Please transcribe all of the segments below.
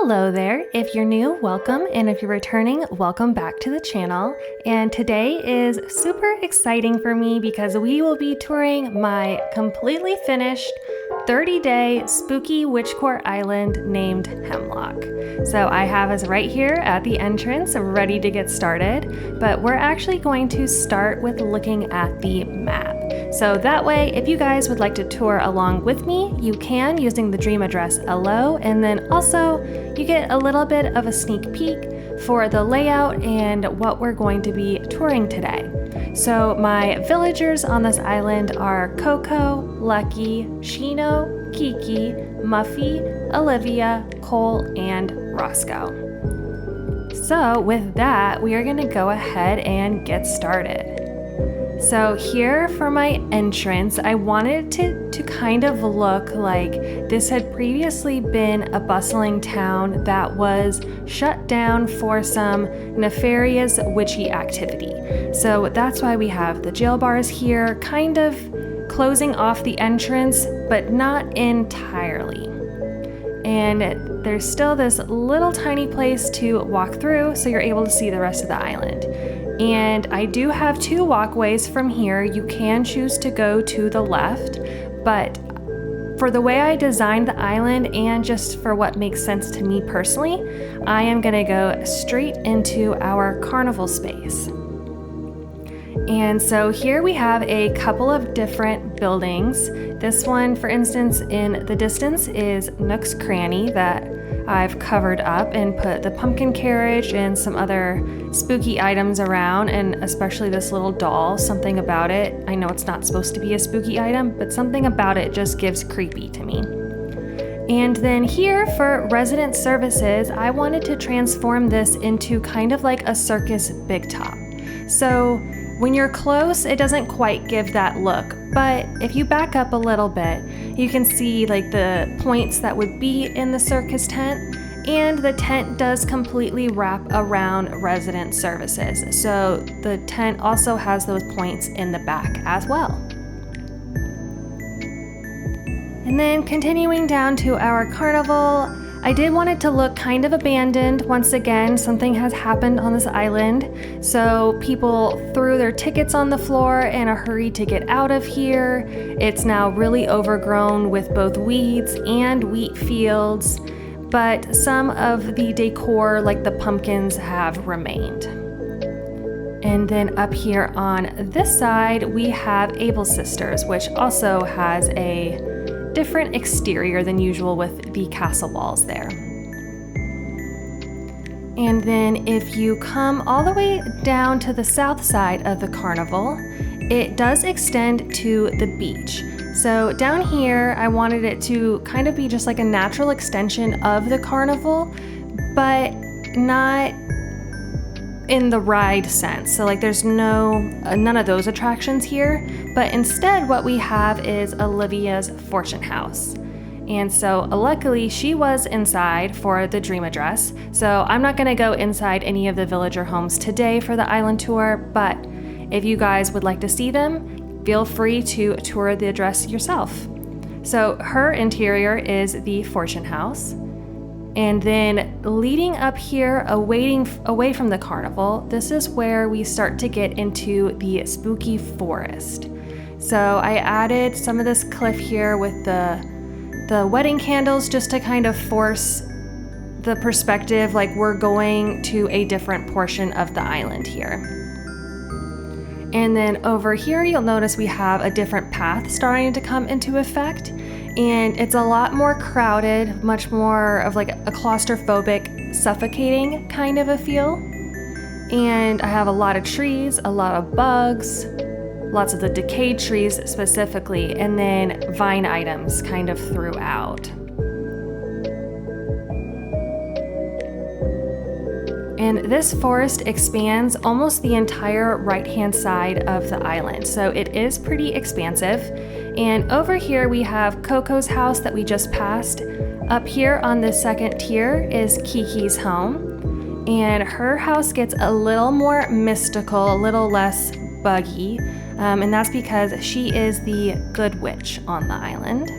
Hello there. If you're new, welcome, and if you're returning, welcome back to the channel. And today is super exciting for me because we will be touring my completely finished 30-day spooky Witchcore island named Hemlock. So I have us right here at the entrance ready to get started, but we're actually going to start with looking at the map. So that way, if you guys would like to tour along with me, you can using the dream address below, and then also you get a little bit of a sneak peek for the layout and what we're going to be touring today. So my villagers on this island are Coco, Lucky, Shino, Kiki, Muffy, Olivia, Cole, and Roscoe. So with that, we are going to go ahead and get started. So here for my entrance, I wanted to kind of look like this had previously been a bustling town that was shut down for some nefarious witchy activity. So that's why we have the jail bars here, kind of closing off the entrance, but not entirely. And there's still this little tiny place to walk through, so you're able to see the rest of the island. And I do have two walkways from here. You can choose to go to the left, but for the way I designed the island and just for what makes sense to me personally, I am gonna go straight into our carnival space. And so here we have a couple of different buildings. This one, for instance, in the distance is Nook's Cranny that I've covered up and put the pumpkin carriage and some other spooky items around, and especially this little doll. Something about it, I know it's not supposed to be a spooky item, but something about it just gives creepy to me. And then here for resident services, I wanted to transform this into kind of like a circus big top. So when you're close, it doesn't quite give that look, but if you back up a little bit, you can see like the points that would be in the circus tent, and the tent does completely wrap around resident services. So the tent also has those points in the back as well. And then continuing down to our carnival, I did want it to look kind of abandoned. Once again, something has happened on this island. So people threw their tickets on the floor in a hurry to get out of here. It's now really overgrown with both weeds and wheat fields, but some of the decor, like the pumpkins, have remained. And then up here on this side, we have Able Sisters, which also has a different exterior than usual with the castle walls there. And then if you come all the way down to the south side of the carnival, it does extend to the beach. So down here, I wanted it to kind of be just like a natural extension of the carnival, but not in the ride sense. So like there's none of those attractions here, but instead what we have is Olivia's fortune house. And so luckily she was inside for the dream address. So I'm not gonna go inside any of the villager homes today for the island tour, but if you guys would like to see them, feel free to tour the address yourself. So her interior is the fortune house. And then leading up here, away from the carnival, this is where we start to get into the spooky forest. So I added some of this cliff here with the wedding candles just to kind of force the perspective like we're going to a different portion of the island here. And then over here, you'll notice we have a different path starting to come into effect. And it's a lot more crowded, much more of like a claustrophobic, suffocating kind of a feel. And I have a lot of trees, a lot of bugs, lots of the decayed trees specifically, and then vine items kind of throughout. And this forest expands almost the entire right-hand side of the island, so it is pretty expansive. And over here we have Coco's house that we just passed. Up here on the second tier is Kiki's home, and her house gets a little more mystical, a little less buggy, and that's because she is the good witch on the island.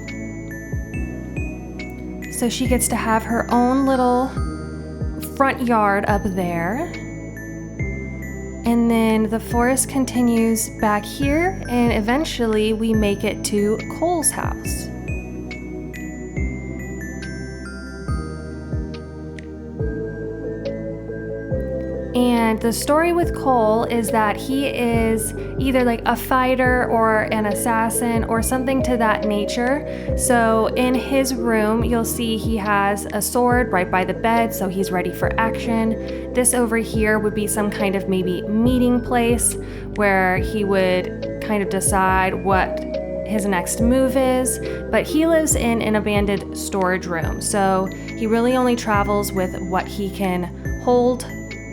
So she gets to have her own little front yard up there. And then the forest continues back here, and eventually we make it to Cole's house. And the story with Cole is that he is either like a fighter or an assassin or something to that nature. So in his room, you'll see he has a sword right by the bed, so he's ready for action. This over here would be some kind of maybe meeting place where he would kind of decide what his next move is, but he lives in an abandoned storage room. So he really only travels with what he can hold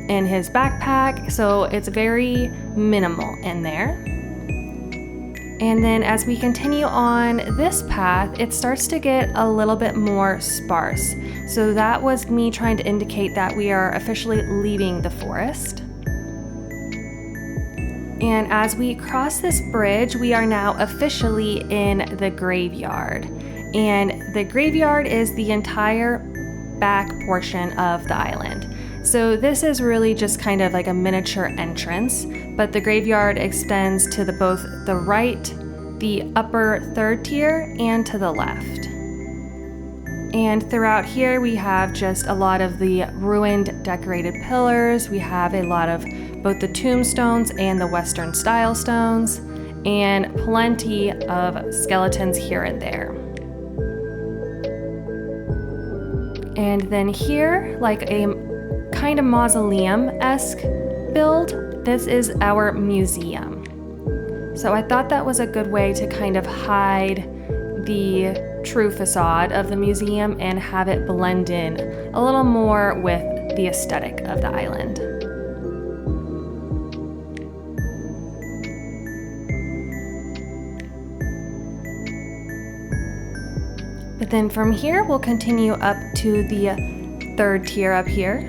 in his backpack, so it's very minimal in there. And then as we continue on this path, it starts to get a little bit more sparse. So that was me trying to indicate that we are officially leaving the forest. And as we cross this bridge, we are now officially in the graveyard. And the graveyard is the entire back portion of the island. So this is really just kind of like a miniature entrance, but the graveyard extends to both the right, the upper third tier, and to the left. And throughout here we have just a lot of the ruined decorated pillars. We have a lot of both the tombstones and the Western style stones, and plenty of skeletons here and there. And then here, like a kind of mausoleum-esque build, this is our museum. So I thought that was a good way to kind of hide the true facade of the museum and have it blend in a little more with the aesthetic of the island. But then from here, we'll continue up to the third tier up here.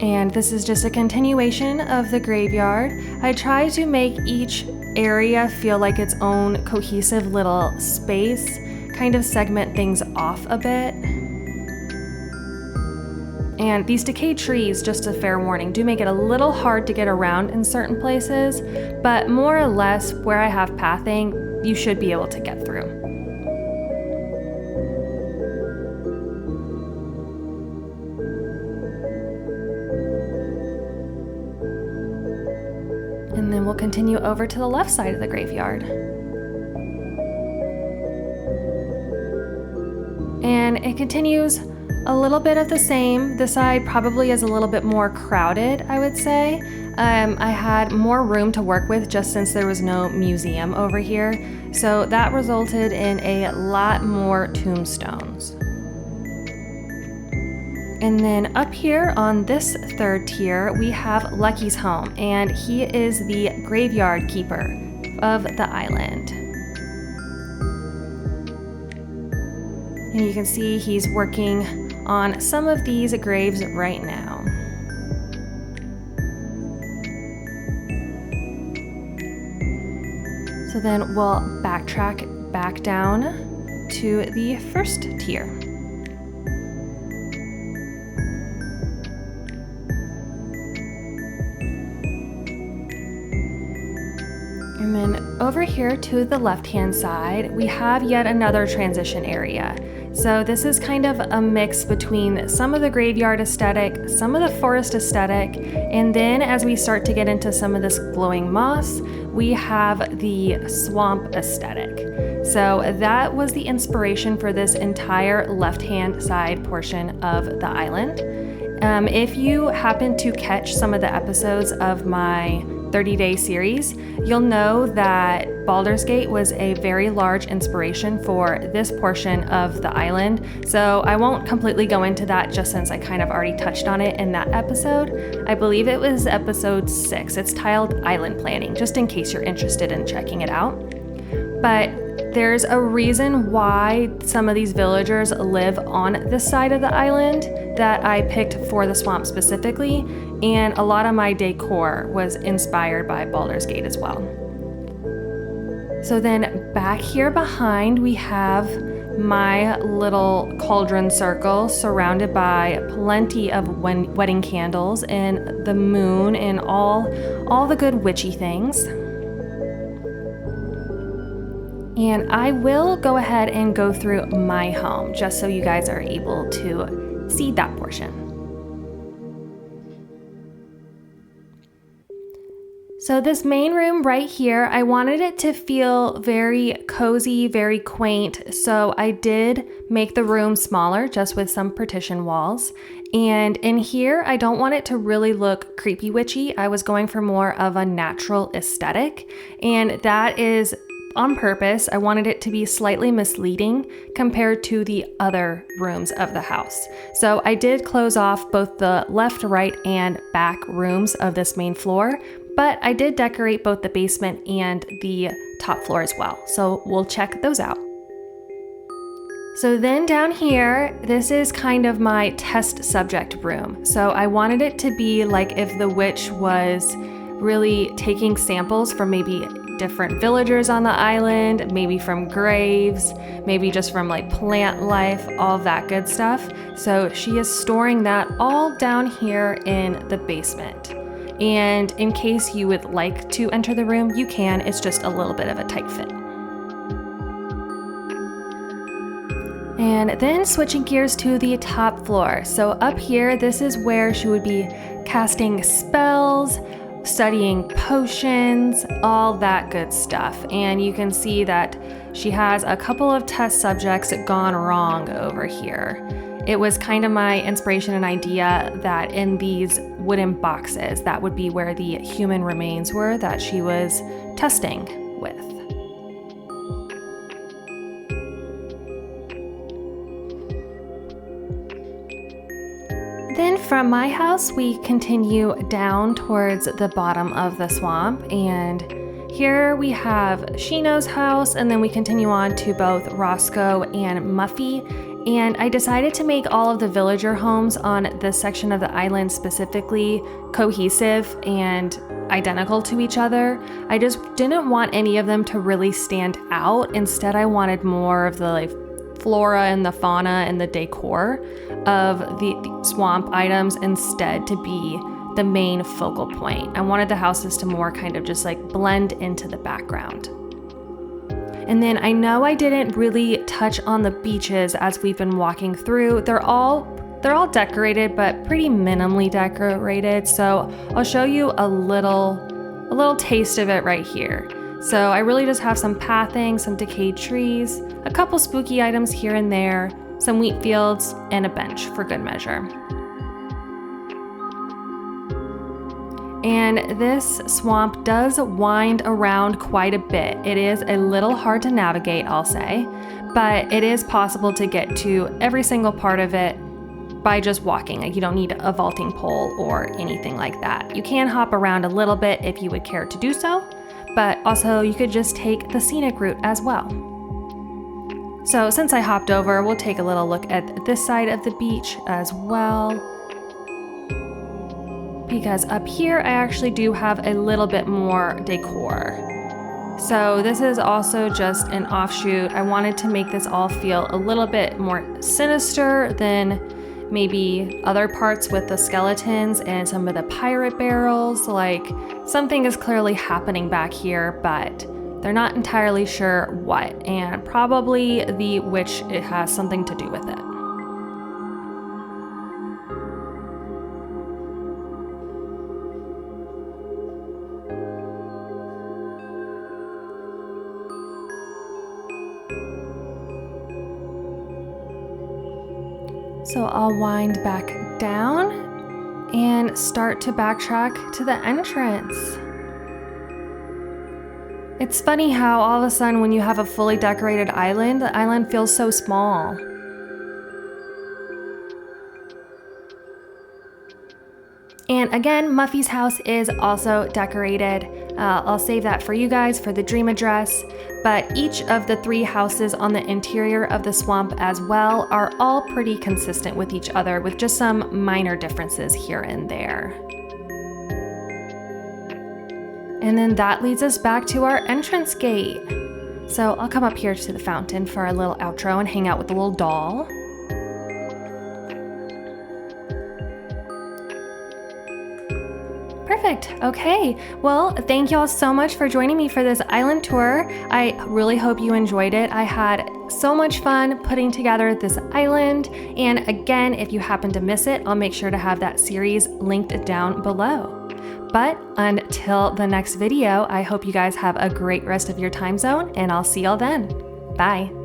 And this is just a continuation of the graveyard. I try to make each area feel like its own cohesive little space, kind of segment things off a bit. And these decayed trees, just a fair warning, do make it a little hard to get around in certain places, but more or less where I have pathing, you should be able to get through. And then we'll continue over to the left side of the graveyard. And it continues a little bit of the same. This side probably is a little bit more crowded, I would say. I had more room to work with just since there was no museum over here. So that resulted in a lot more tombstones. And then up here on this third tier, we have Lucky's home, and he is the graveyard keeper of the island. And you can see he's working on some of these graves right now. So then we'll backtrack back down to the first tier. And then over here to the left-hand side, we have yet another transition area. So this is kind of a mix between some of the graveyard aesthetic, some of the forest aesthetic, and then as we start to get into some of this glowing moss, we have the swamp aesthetic. So that was the inspiration for this entire left-hand side portion of the island. If you happen to catch some of the episodes of my 30-day series, you'll know that Baldur's Gate was a very large inspiration for this portion of the island. So I won't completely go into that just since I kind of already touched on it in that episode. I believe it was episode 6. It's titled Island Planning, just in case you're interested in checking it out. But there's a reason why some of these villagers live on this side of the island that I picked for the swamp specifically, and a lot of my decor was inspired by Baldur's Gate as well. So then back here behind we have my little cauldron circle surrounded by plenty of wedding candles and the moon and all the good witchy things. And I will go ahead and go through my home just so you guys are able to see that portion. So this main room right here, I wanted it to feel very cozy, very quaint. So I did make the room smaller just with some partition walls. And in here, I don't want it to really look creepy witchy. I was going for more of a natural aesthetic, and that is on purpose. I wanted it to be slightly misleading compared to the other rooms of the house. So I did close off both the left, right, and back rooms of this main floor, but I did decorate both the basement and the top floor as well. So we'll check those out. So then down here, this is kind of my test subject room. So I wanted it to be like if the witch was really taking samples from maybe different villagers on the island, maybe from graves, maybe just from like plant life, all that good stuff. So she is storing that all down here in the basement. And in case you would like to enter the room, you can. It's just a little bit of a tight fit. And then switching gears to the top floor. So up here, this is where she would be casting spells, studying potions, all that good stuff. And you can see that she has a couple of test subjects gone wrong over here. It was kind of my inspiration and idea that in these wooden boxes, that would be where the human remains were that she was testing with. Then from my house, we continue down towards the bottom of the swamp, and here we have Shino's house, and then we continue on to both Roscoe and Muffy. And I decided to make all of the villager homes on this section of the island specifically cohesive and identical to each other. I just didn't want any of them to really stand out. Instead, I wanted more of the flora and the fauna and the decor of the swamp items instead to be the main focal point. I wanted the houses to more kind of just blend into the background. And then I know I didn't really touch on the beaches as we've been walking through. They're all decorated, but pretty minimally decorated. So I'll show you a little taste of it right here. So I really just have some pathing, some decayed trees, a couple spooky items here and there, some wheat fields, and a bench for good measure. And this swamp does wind around quite a bit. It is a little hard to navigate, I'll say, but it is possible to get to every single part of it by just walking. You don't need a vaulting pole or anything like that. You can hop around a little bit if you would care to do so, but also you could just take the scenic route as well. So since I hopped over, we'll take a little look at this side of the beach as well, because up here I actually do have a little bit more decor. So this is also just an offshoot. I wanted to make this all feel a little bit more sinister than maybe other parts with the skeletons and some of the pirate barrels. Something is clearly happening back here, but they're not entirely sure what, and probably the witch, it has something to do with it. So I'll wind back down and start to backtrack to the entrance. It's funny how all of a sudden when you have a fully decorated island, the island feels so small. And again, Muffy's house is also decorated. I'll save that for you guys for the dream address. But each of the 3 houses on the interior of the swamp as well are all pretty consistent with each other, with just some minor differences here and there. And then that leads us back to our entrance gate. So I'll come up here to the fountain for our little outro and hang out with the little doll. Perfect. Okay. Well, thank y'all so much for joining me for this island tour. I really hope you enjoyed it. I had so much fun putting together this island. And again, if you happen to miss it, I'll make sure to have that series linked down below. But until the next video, I hope you guys have a great rest of your time zone, and I'll see y'all then. Bye.